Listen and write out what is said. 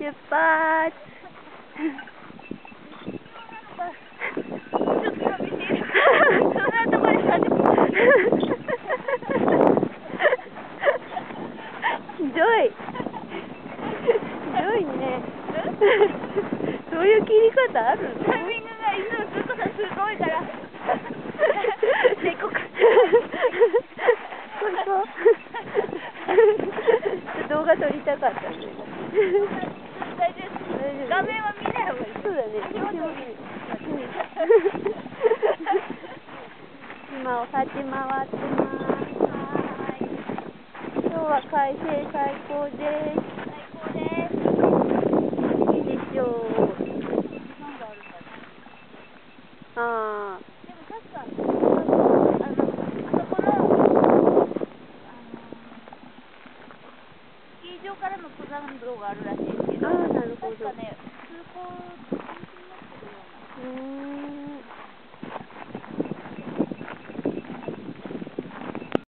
出発。ちょっと見ていいですか？そんなところに立ってひどい。ひどいね。そういう切り方あるの？タイミングがいつもすることすごいから。猫か。本当？動画撮りたかったんだよ。大丈夫。画面は見ない方がいい。そうだね。今お鉢回ってます。今日は快晴最高です。最高です。いいでしょう。なんかあるんだね。ああ。でも確かあそこのスキー場からの登山道があるらしいんですけど、ああ、なるほど。確かね、通行禁止になってるような。